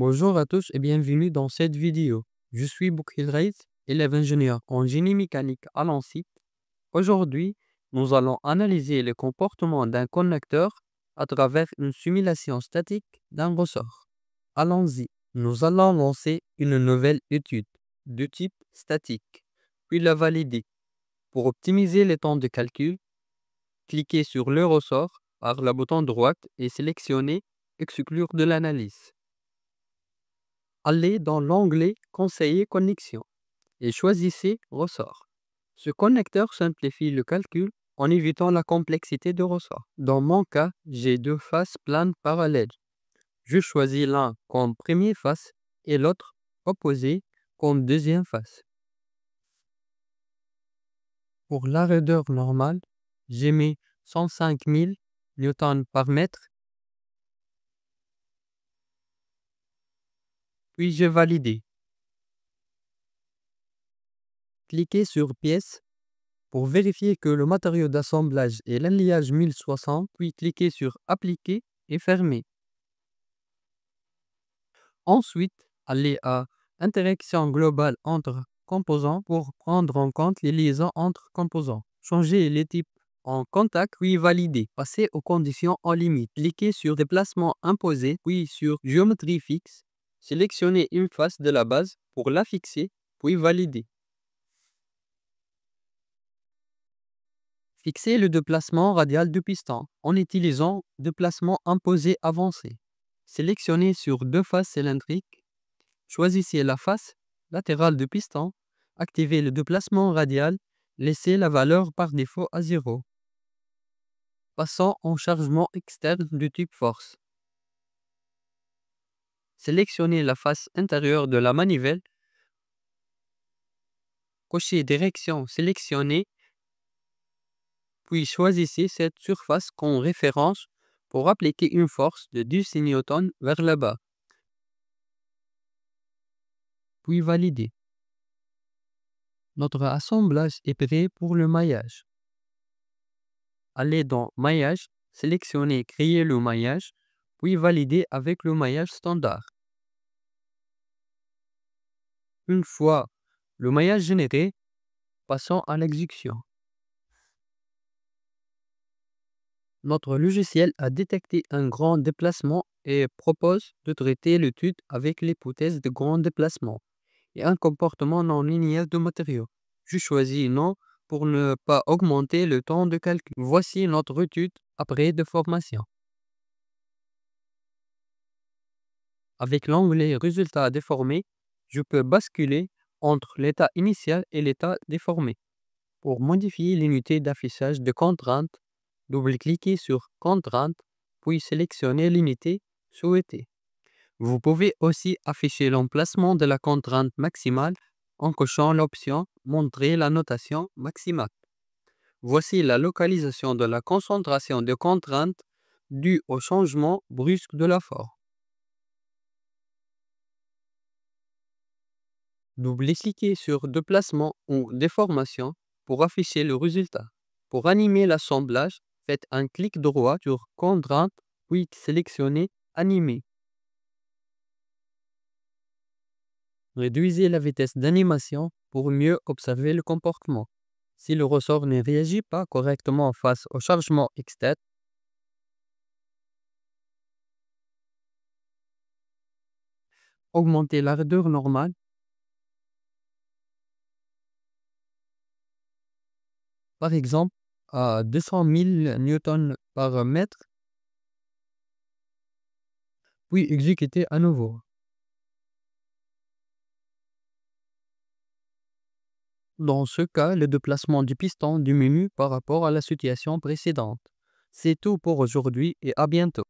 Bonjour à tous et bienvenue dans cette vidéo. Je suis Boukhil Reis, élève ingénieur en génie mécanique à Nancy. Aujourd'hui, nous allons analyser le comportement d'un connecteur à travers une simulation statique d'un ressort. Allons-y. Nous allons lancer une nouvelle étude de type statique, puis la valider. Pour optimiser le temps de calcul, cliquez sur le ressort par le bouton droite et sélectionnez Exclure de l'analyse. Allez dans l'onglet Conseiller connexion et choisissez Ressort. Ce connecteur simplifie le calcul en évitant la complexité de ressort. Dans mon cas, j'ai deux faces planes parallèles. Je choisis l'un comme première face et l'autre opposé comme deuxième face. Pour la raideur normale, j'ai mis 105 000 newtons par mètre, puis j'ai validé. Cliquez sur Pièces pour vérifier que le matériau d'assemblage est l'alliage 1060, puis cliquez sur Appliquer et Fermer. Ensuite, allez à Interaction globale entre composants pour prendre en compte les liaisons entre composants. Changez les types en contact, puis valider. Passez aux conditions en limite. Cliquez sur Déplacement imposé, puis sur Géométrie fixe. Sélectionnez une face de la base pour la fixer, puis valider. Fixez le déplacement radial du piston en utilisant Déplacement imposé avancé. Sélectionnez sur deux faces cylindriques. Choisissez la face latérale du piston. Activez le déplacement radial. Laissez la valeur par défaut à 0. Passons en chargement externe du type force. Sélectionnez la face intérieure de la manivelle. Cochez Direction sélectionnée. Puis choisissez cette surface comme référence pour appliquer une force de 10 N vers le bas. Puis valider. Notre assemblage est prêt pour le maillage. Allez dans Maillage, sélectionnez Créer le maillage, puis valider avec le maillage standard. Une fois le maillage généré, passons à l'exécution. Notre logiciel a détecté un grand déplacement et propose de traiter l'étude avec l'hypothèse de grand déplacement et un comportement non linéaire de matériaux. Je choisis non pour ne pas augmenter le temps de calcul. Voici notre étude après déformation. Avec l'onglet Résultats déformés, je peux basculer entre l'état initial et l'état déformé. Pour modifier l'unité d'affichage de contrainte, double-cliquez sur Contrainte, puis sélectionnez l'unité souhaitée. Vous pouvez aussi afficher l'emplacement de la contrainte maximale en cochant l'option Montrer la notation maximale. Voici la localisation de la concentration de contrainte due au changement brusque de la forme. Double-cliquez sur Déplacement ou Déformation pour afficher le résultat. Pour animer l'assemblage, faites un clic droit sur Contrainte, puis sélectionnez Animer. Réduisez la vitesse d'animation pour mieux observer le comportement. Si le ressort ne réagit pas correctement face au chargement externe, augmentez la raideur normale. Par exemple, à 200 000 newtons par mètre, puis exécutez à nouveau. Dans ce cas, le déplacement du piston diminue par rapport à la situation précédente. C'est tout pour aujourd'hui et à bientôt.